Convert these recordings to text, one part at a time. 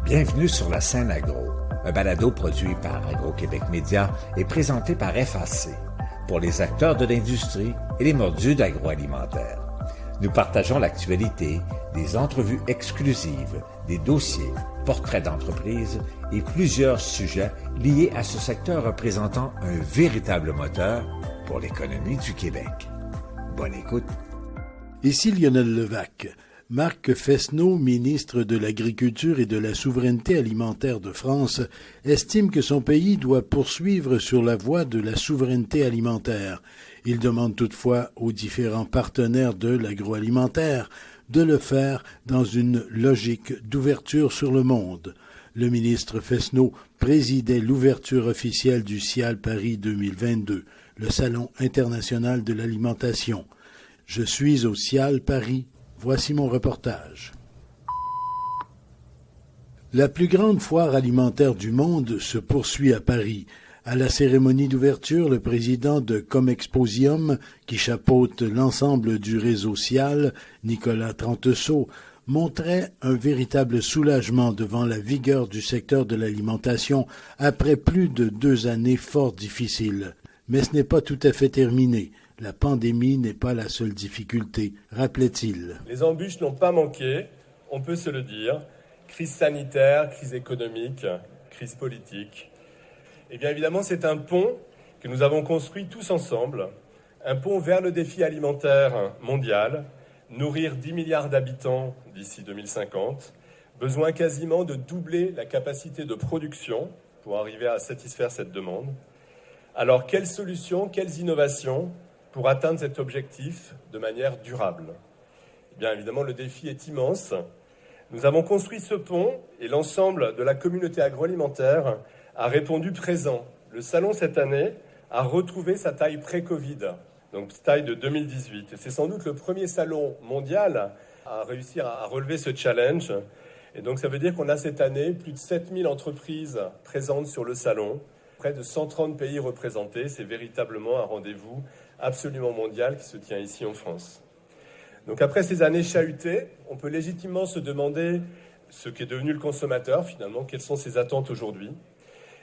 Bienvenue sur la scène agro, un balado produit par Agro-Québec Média et présenté par FAC, pour les acteurs de l'industrie et les mordus d'agroalimentaire. Nous partageons l'actualité, des entrevues exclusives, des dossiers, portraits d'entreprises et plusieurs sujets liés à ce secteur représentant un véritable moteur pour l'économie du Québec. Bonne écoute. Ici Lionel Levac. Marc Fesneau, ministre de l'Agriculture et de la Souveraineté alimentaire de France, estime que son pays doit poursuivre sur la voie de la souveraineté alimentaire. Il demande toutefois aux différents partenaires de l'agroalimentaire de le faire dans une logique d'ouverture sur le monde. Le ministre Fesneau présidait l'ouverture officielle du CIAL Paris 2022, le Salon international de l'alimentation. Je suis au CIAL Paris. Voici mon reportage. La plus grande foire alimentaire du monde se poursuit à Paris. À la cérémonie d'ouverture, le président de Comexposium, qui chapeaute l'ensemble du réseau CIAL, Nicolas Trentesseau, montrait un véritable soulagement devant la vigueur du secteur de l'alimentation après plus de 2 années fort difficiles. Mais ce n'est pas tout à fait terminé. La pandémie n'est pas la seule difficulté, rappelait-il. Les embûches n'ont pas manqué, on peut se le dire. Crise sanitaire, crise économique, crise politique. Et bien évidemment, c'est un pont que nous avons construit tous ensemble, un pont vers le défi alimentaire mondial, nourrir 10 milliards d'habitants d'ici 2050, besoin quasiment de doubler la capacité de production pour arriver à satisfaire cette demande. Alors, quelles solutions, quelles innovations pour atteindre cet objectif de manière durable? Eh bien évidemment, le défi est immense. Nous avons construit ce pont et l'ensemble de la communauté agroalimentaire a répondu présent. Le salon, cette année, a retrouvé sa taille pré-Covid, donc taille de 2018. Et c'est sans doute le premier salon mondial à réussir à relever ce challenge. Et donc ça veut dire qu'on a cette année plus de 7000 entreprises présentes sur le salon, près de 130 pays représentés. C'est véritablement un rendez-vous absolument mondial qui se tient ici en France. Donc après ces années chahutées, on peut légitimement se demander ce qu'est devenu le consommateur finalement, quelles sont ses attentes aujourd'hui.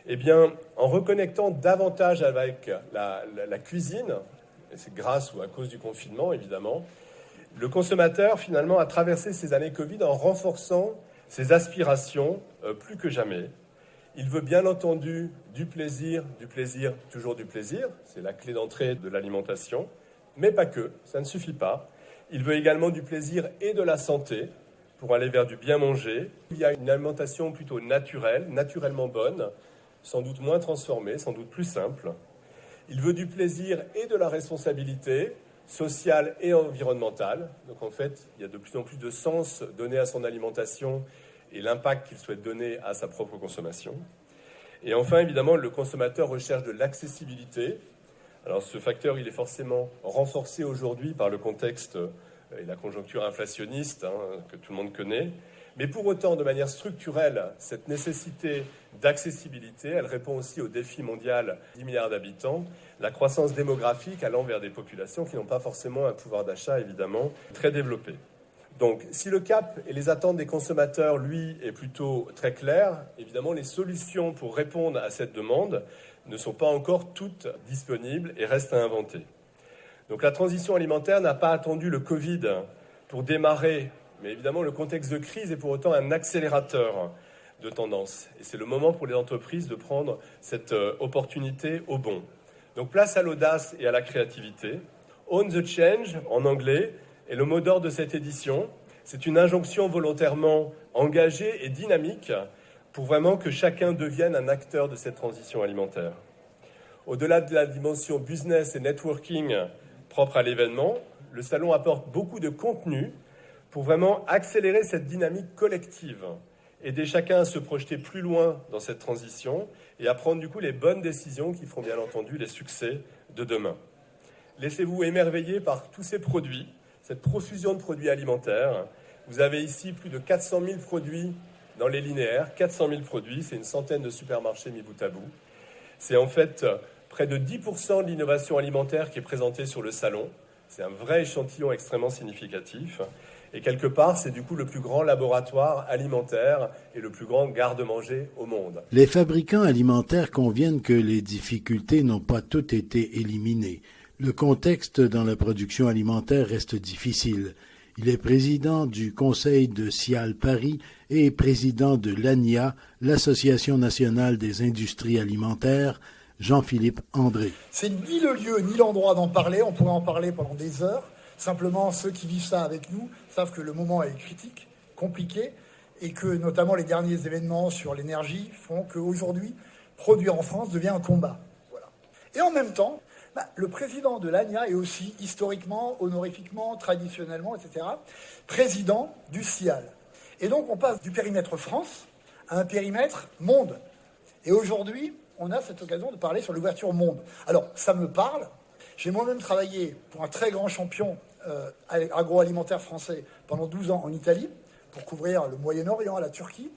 Eh bien, en reconnectant davantage avec la cuisine, et c'est grâce ou à cause du confinement évidemment, le consommateur finalement a traversé ces années Covid en renforçant ses aspirations plus que jamais. Il veut bien entendu du plaisir, toujours du plaisir. C'est la clé d'entrée de l'alimentation. Mais pas que, ça ne suffit pas. Il veut également du plaisir et de la santé pour aller vers du bien manger. Il y a une alimentation plutôt naturelle, naturellement bonne, sans doute moins transformée, sans doute plus simple. Il veut du plaisir et de la responsabilité sociale et environnementale. Donc en fait, il y a de plus en plus de sens donné à son alimentation et l'impact qu'il souhaite donner à sa propre consommation. Et enfin, évidemment, le consommateur recherche de l'accessibilité. Alors ce facteur, il est forcément renforcé aujourd'hui par le contexte et la conjoncture inflationniste que tout le monde connaît. Mais pour autant, de manière structurelle, cette nécessité d'accessibilité, elle répond aussi au défi mondial 10 milliards d'habitants, la croissance démographique allant vers des populations qui n'ont pas forcément un pouvoir d'achat, évidemment, très développé. Donc, si le cap et les attentes des consommateurs, lui, est plutôt très clair, évidemment, les solutions pour répondre à cette demande ne sont pas encore toutes disponibles et restent à inventer. Donc, la transition alimentaire n'a pas attendu le Covid pour démarrer, mais évidemment, le contexte de crise est pour autant un accélérateur de tendance. Et c'est le moment pour les entreprises de prendre cette opportunité au bond. Donc, place à l'audace et à la créativité. Own the change, en anglais, est le mot d'ordre de cette édition. C'est une injonction volontairement engagée et dynamique pour vraiment que chacun devienne un acteur de cette transition alimentaire. Au-delà de la dimension business et networking propre à l'événement, le salon apporte beaucoup de contenu pour vraiment accélérer cette dynamique collective, aider chacun à se projeter plus loin dans cette transition et à prendre du coup les bonnes décisions qui feront bien entendu les succès de demain. Laissez-vous émerveiller par tous ces produits, cette profusion de produits alimentaires. Vous avez ici plus de 400 000 produits dans les linéaires. 400 000 produits, c'est une centaine de supermarchés mis bout à bout. C'est en fait près de 10% de l'innovation alimentaire qui est présentée sur le salon. C'est un vrai échantillon extrêmement significatif. Et quelque part, c'est du coup le plus grand laboratoire alimentaire et le plus grand garde-manger au monde. Les fabricants alimentaires conviennent que les difficultés n'ont pas toutes été éliminées. Le contexte dans la production alimentaire reste difficile. Il est président du Conseil de Cial Paris et président de l'ANIA, l'Association nationale des industries alimentaires, Jean-Philippe André. C'est ni le lieu ni l'endroit d'en parler, on pourrait en parler pendant des heures. Simplement, ceux qui vivent ça avec nous savent que le moment est critique, compliqué, et que notamment les derniers événements sur l'énergie font qu'aujourd'hui, produire en France devient un combat. Voilà. Et en même temps, le président de l'ANIA est aussi historiquement, honorifiquement, traditionnellement, etc., président du CIAL. Et donc on passe du périmètre France à un périmètre monde. Et aujourd'hui, on a cette occasion de parler sur l'ouverture monde. Alors, ça me parle. J'ai moi-même travaillé pour un très grand champion agroalimentaire français pendant 12 ans en Italie, pour couvrir le Moyen-Orient, la Turquie.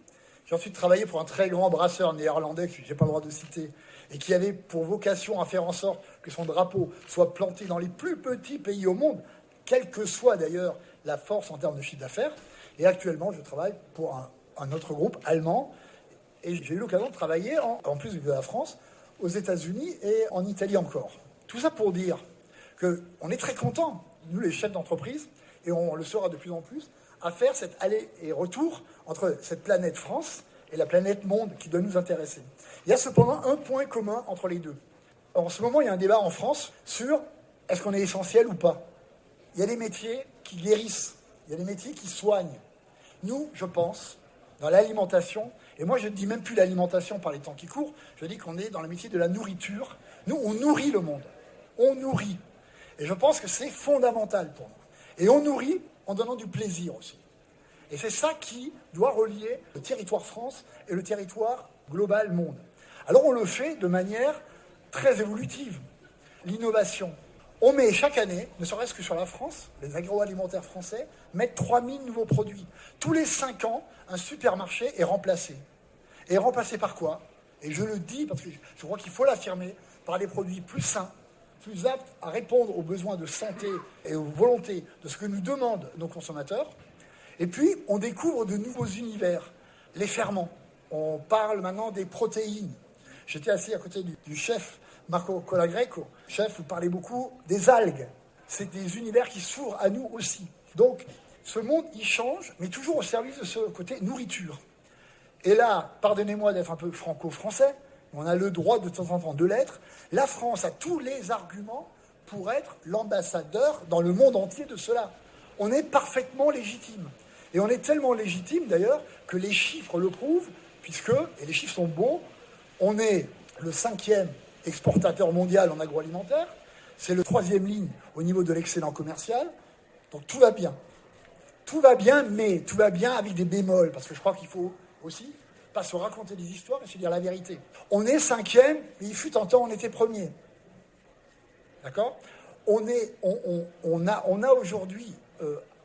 J'ai ensuite travaillé pour un très grand brasseur néerlandais, que je n'ai pas le droit de citer, et qui avait pour vocation à faire en sorte que son drapeau soit planté dans les plus petits pays au monde, quelle que soit d'ailleurs la force en termes de chiffre d'affaires. Et actuellement, je travaille pour un autre groupe allemand, et j'ai eu l'occasion de travailler, en plus de la France, aux États-Unis et en Italie encore. Tout ça pour dire qu'on est très contents, nous les chefs d'entreprise, et on le sera de plus en plus, à faire cet aller et retour entre cette planète France et la planète monde qui doit nous intéresser. Il y a cependant un point commun entre les deux. En ce moment, il y a un débat en France sur est-ce qu'on est essentiel ou pas. Il y a des métiers qui guérissent, il y a des métiers qui soignent. Nous, je pense, dans l'alimentation, et moi je ne dis même plus l'alimentation par les temps qui courent, je dis qu'on est dans le métier de la nourriture. Nous, on nourrit le monde. On nourrit. Et je pense que c'est fondamental pour nous. Et on nourrit en donnant du plaisir aussi. Et c'est ça qui doit relier le territoire France et le territoire global monde. Alors on le fait de manière très évolutive. L'innovation. On met chaque année, ne serait-ce que sur la France, les agroalimentaires français mettent 3000 nouveaux produits. Tous les 5 ans, un supermarché est remplacé. Et remplacé par quoi? Et je le dis parce que je crois qu'il faut l'affirmer, par des produits plus sains, plus aptes à répondre aux besoins de santé et aux volontés de ce que nous demandent nos consommateurs. Et puis, on découvre de nouveaux univers, les ferments. On parle maintenant des protéines. J'étais assis à côté du chef Marco Colagreco. Chef, vous parlez beaucoup des algues. C'est des univers qui s'ouvrent à nous aussi. Donc, ce monde, il change, mais toujours au service de ce côté nourriture. Et là, pardonnez-moi d'être un peu franco-français, on a le droit de temps en temps de l'être. La France a tous les arguments pour être l'ambassadeur dans le monde entier de cela. On est parfaitement légitime. Et on est tellement légitime d'ailleurs que les chiffres le prouvent, puisque, et les chiffres sont beaux, on est le 5e exportateur mondial en agroalimentaire, c'est le 3e ligne au niveau de l'excellent commercial, donc tout va bien. Tout va bien, mais tout va bien avec des bémols, parce que je crois qu'il faut aussi pas se raconter des histoires et se dire la vérité. On est 5e, mais il fut un temps on était 1er. D'accord ? On a aujourd'hui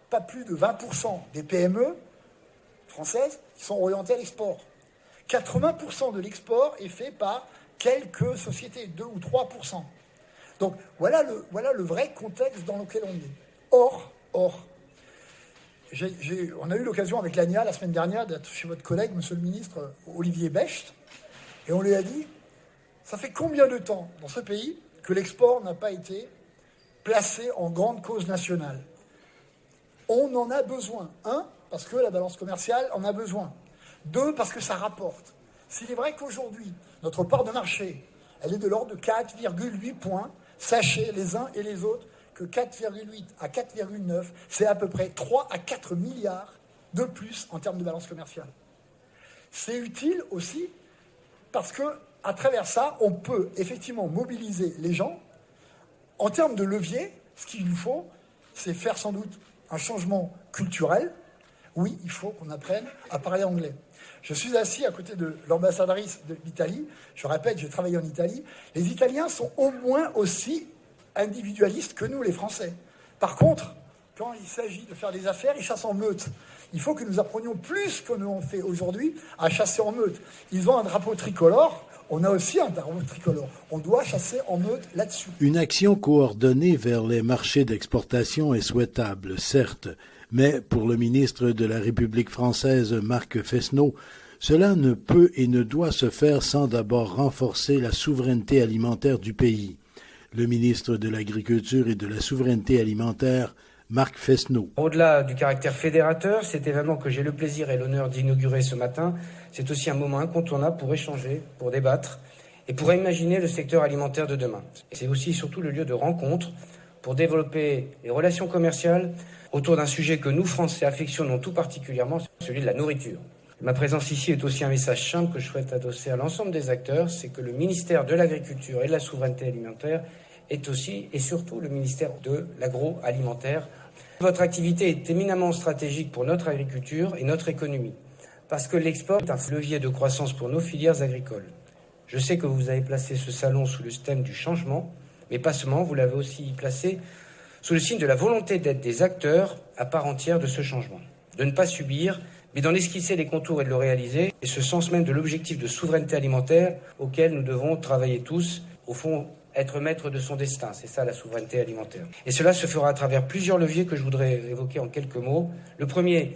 pas plus de 20% des PME françaises qui sont orientées à l'export. 80% de l'export est fait par quelques sociétés, 2 ou 3%. Donc voilà le vrai contexte dans lequel on est. Or, on a eu l'occasion avec l'ANIA la semaine dernière d'être chez votre collègue, monsieur le ministre Olivier Becht, et on lui a dit, ça fait combien de temps dans ce pays que l'export n'a pas été placé en grande cause nationale? On en a besoin. 1, parce que la balance commerciale en a besoin. 2, parce que ça rapporte. S'il est vrai qu'aujourd'hui, notre part de marché, elle est de l'ordre de 4,8 points, sachez les uns et les autres que 4,8 à 4,9, c'est à peu près 3 à 4 milliards de plus en termes de balance commerciale. C'est utile aussi parce que à travers ça, on peut effectivement mobiliser les gens. En termes de levier, ce qu'il nous faut, c'est faire sans doute un changement culturel. Oui, il faut qu'on apprenne à parler anglais. Je suis assis à côté de l'ambassadrice de l'Italie. Je répète, j'ai travaillé en Italie. Les Italiens sont au moins aussi individualistes que nous, les Français. Par contre, quand il s'agit de faire des affaires, ils chassent en meute. Il faut que nous apprenions plus que nous on fait aujourd'hui à chasser en meute. Ils ont un drapeau tricolore. On a aussi un drapeau tricolore. On doit chasser en meute là-dessus. Une action coordonnée vers les marchés d'exportation est souhaitable, certes, Mais pour le ministre de la République française, Marc Fesneau, cela ne peut et ne doit se faire sans d'abord renforcer la souveraineté alimentaire du pays. Le ministre de l'Agriculture et de la Souveraineté alimentaire, Marc Fesneau. Au-delà du caractère fédérateur, cet événement que j'ai le plaisir et l'honneur d'inaugurer ce matin, c'est aussi un moment incontournable pour échanger, pour débattre et pour imaginer le secteur alimentaire de demain. C'est aussi surtout le lieu de rencontre pour développer les relations commerciales autour d'un sujet que nous, Français, affectionnons tout particulièrement, celui de la nourriture. Ma présence ici est aussi un message simple que je souhaite adosser à l'ensemble des acteurs, c'est que le ministère de l'Agriculture et de la Souveraineté alimentaire est aussi et surtout le ministère de l'agroalimentaire. Votre activité est éminemment stratégique pour notre agriculture et notre économie, parce que l'export est un levier de croissance pour nos filières agricoles. Je sais que vous avez placé ce salon sous le thème du changement, mais pas seulement, vous l'avez aussi placé sous le signe de la volonté d'être des acteurs à part entière de ce changement, de ne pas subir, mais d'en esquisser les contours et de le réaliser, et ce sens même de l'objectif de souveraineté alimentaire auquel nous devons travailler tous, au fond, être maître de son destin, c'est ça la souveraineté alimentaire. Et cela se fera à travers plusieurs leviers que je voudrais évoquer en quelques mots. Le premier,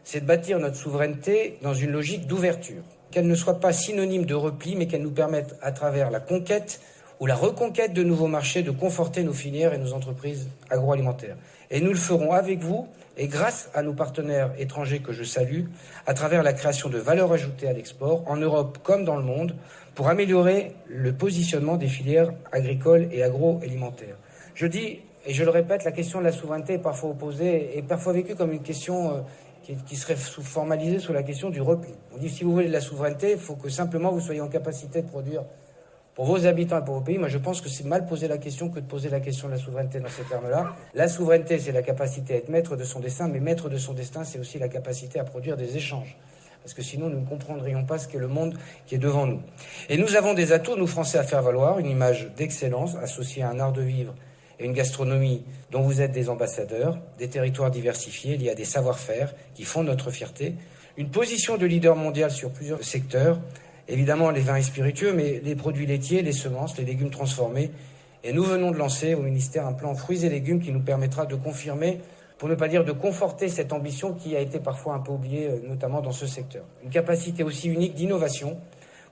c'est de bâtir notre souveraineté dans une logique d'ouverture, qu'elle ne soit pas synonyme de repli, mais qu'elle nous permette, à travers la conquête ou la reconquête de nouveaux marchés, de conforter nos filières et nos entreprises agroalimentaires. Et nous le ferons avec vous et grâce à nos partenaires étrangers que je salue, à travers la création de valeur ajoutée à l'export, en Europe comme dans le monde, pour améliorer le positionnement des filières agricoles et agroalimentaires. Je dis, et je le répète, la question de la souveraineté est parfois opposée et parfois vécue comme une question qui serait formalisée sous la question du repli. On dit, si vous voulez de la souveraineté, il faut que simplement vous soyez en capacité de produire pour vos habitants et pour vos pays. Moi, je pense que c'est mal poser la question que de poser la question de la souveraineté dans ces termes-là. La souveraineté, c'est la capacité à être maître de son destin, mais maître de son destin, c'est aussi la capacité à produire des échanges. Parce que sinon, nous ne comprendrions pas ce qu'est le monde qui est devant nous. Et nous avons des atouts, nous Français, à faire valoir, une image d'excellence associée à un art de vivre et une gastronomie dont vous êtes des ambassadeurs, des territoires diversifiés liés à des savoir-faire qui font notre fierté, une position de leader mondial sur plusieurs secteurs, évidemment les vins et spiritueux, mais les produits laitiers, les semences, les légumes transformés. Et nous venons de lancer au ministère un plan fruits et légumes qui nous permettra de confirmer, pour ne pas dire de conforter cette ambition qui a été parfois un peu oubliée, notamment dans ce secteur. Une capacité aussi unique d'innovation,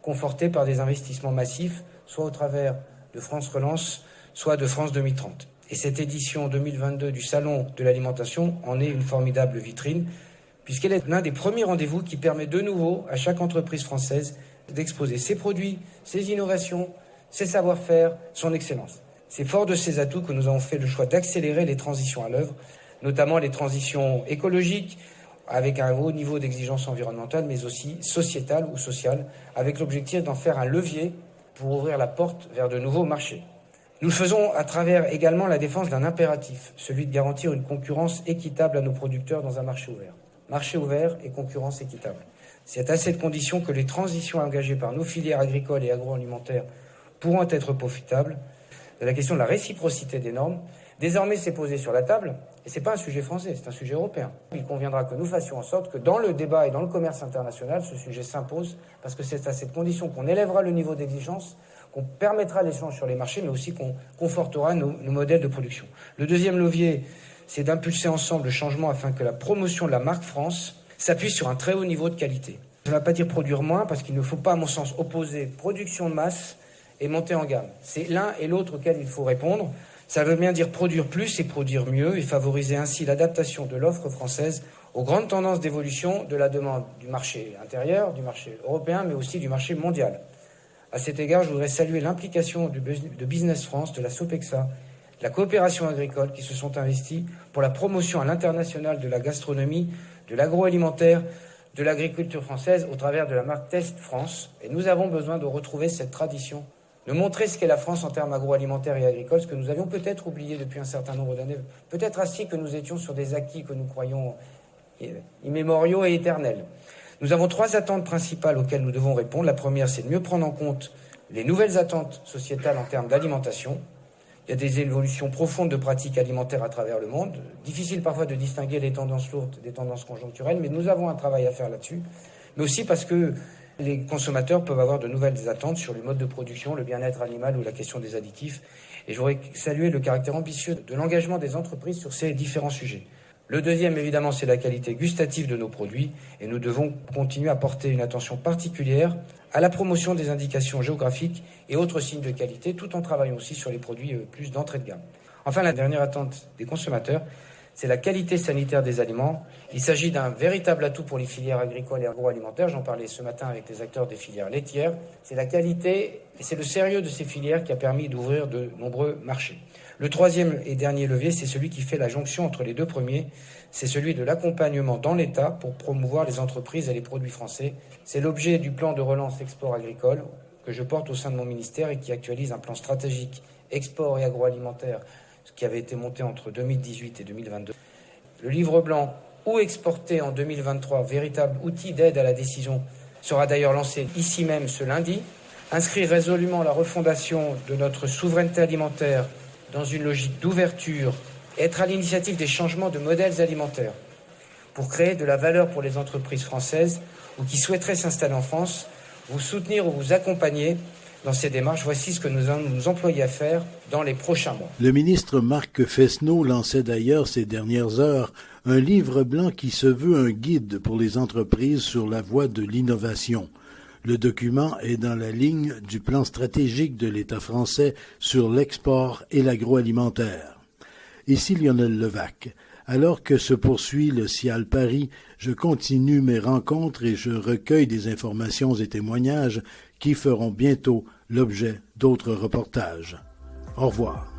confortée par des investissements massifs, soit au travers de France Relance, soit de France 2030. Et cette édition 2022 du Salon de l'alimentation en est une formidable vitrine, puisqu'elle est l'un des premiers rendez-vous qui permet de nouveau à chaque entreprise française d'exposer ses produits, ses innovations, ses savoir-faire, son excellence. C'est fort de ces atouts que nous avons fait le choix d'accélérer les transitions à l'œuvre, notamment les transitions écologiques, avec un haut niveau d'exigence environnementale, mais aussi sociétale ou sociale, avec l'objectif d'en faire un levier pour ouvrir la porte vers de nouveaux marchés. Nous le faisons à travers également la défense d'un impératif, celui de garantir une concurrence équitable à nos producteurs dans un marché ouvert. Marché ouvert et concurrence équitable. C'est à cette condition que les transitions engagées par nos filières agricoles et agroalimentaires pourront être profitables. La question de la réciprocité des normes, désormais, c'est posé sur la table, et ce n'est pas un sujet français, c'est un sujet européen. Il conviendra que nous fassions en sorte que dans le débat et dans le commerce international, ce sujet s'impose, parce que c'est à cette condition qu'on élèvera le niveau d'exigence, qu'on permettra l'échange sur les marchés, mais aussi qu'on confortera nos modèles de production. Le deuxième levier, c'est d'impulser ensemble le changement afin que la promotion de la marque France s'appuie sur un très haut niveau de qualité. Ça ne va pas dire produire moins, parce qu'il ne faut pas, à mon sens, opposer production de masse et monter en gamme. C'est l'un et l'autre auquel il faut répondre. Ça veut bien dire produire plus et produire mieux et favoriser ainsi l'adaptation de l'offre française aux grandes tendances d'évolution de la demande du marché intérieur, du marché européen, mais aussi du marché mondial. À cet égard, je voudrais saluer l'implication de Business France, de la Sopexa, de la coopération agricole qui se sont investis pour la promotion à l'international de la gastronomie, de l'agroalimentaire, de l'agriculture française au travers de la marque Test France. Et nous avons besoin de retrouver cette tradition, de montrer ce qu'est la France en termes agroalimentaires et agricoles, ce que nous avions peut-être oublié depuis un certain nombre d'années, peut-être ainsi que nous étions sur des acquis que nous croyons immémoriaux et éternels. Nous avons 3 attentes principales auxquelles nous devons répondre. La première, c'est de mieux prendre en compte les nouvelles attentes sociétales en termes d'alimentation. Il y a des évolutions profondes de pratiques alimentaires à travers le monde. Difficile parfois de distinguer les tendances lourdes des tendances conjoncturelles, mais nous avons un travail à faire là-dessus. Mais aussi parce que les consommateurs peuvent avoir de nouvelles attentes sur les modes de production, le bien-être animal ou la question des additifs. Et je voudrais saluer le caractère ambitieux de l'engagement des entreprises sur ces différents sujets. Le deuxième, évidemment, c'est la qualité gustative de nos produits et nous devons continuer à porter une attention particulière à la promotion des indications géographiques et autres signes de qualité, tout en travaillant aussi sur les produits plus d'entrée de gamme. Enfin, la dernière attente des consommateurs, c'est la qualité sanitaire des aliments. Il s'agit d'un véritable atout pour les filières agricoles et agroalimentaires. J'en parlais ce matin avec les acteurs des filières laitières. C'est la qualité et c'est le sérieux de ces filières qui a permis d'ouvrir de nombreux marchés. Le troisième et dernier levier, c'est celui qui fait la jonction entre les deux premiers. C'est celui de l'accompagnement dans l'État pour promouvoir les entreprises et les produits français. C'est l'objet du plan de relance export agricole que je porte au sein de mon ministère et qui actualise un plan stratégique export et agroalimentaire qui avait été monté entre 2018 et 2022. Le livre blanc ou exporté en 2023, véritable outil d'aide à la décision, sera d'ailleurs lancé ici même ce lundi. Inscrire résolument la refondation de notre souveraineté alimentaire dans une logique d'ouverture et être à l'initiative des changements de modèles alimentaires pour créer de la valeur pour les entreprises françaises ou qui souhaiteraient s'installer en France, vous soutenir ou vous accompagner dans ces démarches. Voici ce que nous allons nous employer à faire dans les prochains mois. Le ministre Marc Fesneau lançait d'ailleurs ces dernières heures un livre blanc qui se veut un guide pour les entreprises sur la voie de l'innovation. Le document est dans la ligne du plan stratégique de l'État français sur l'export et l'agroalimentaire. Ici Lionel Levaque. Alors que se poursuit le Cial Paris, je continue mes rencontres et je recueille des informations et témoignages qui feront bientôt l'objet d'autres reportages. Au revoir.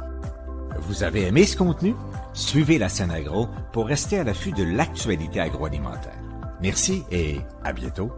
Vous avez aimé ce contenu? Suivez la Scène Agro pour rester à l'affût de l'actualité agroalimentaire. Merci et à bientôt.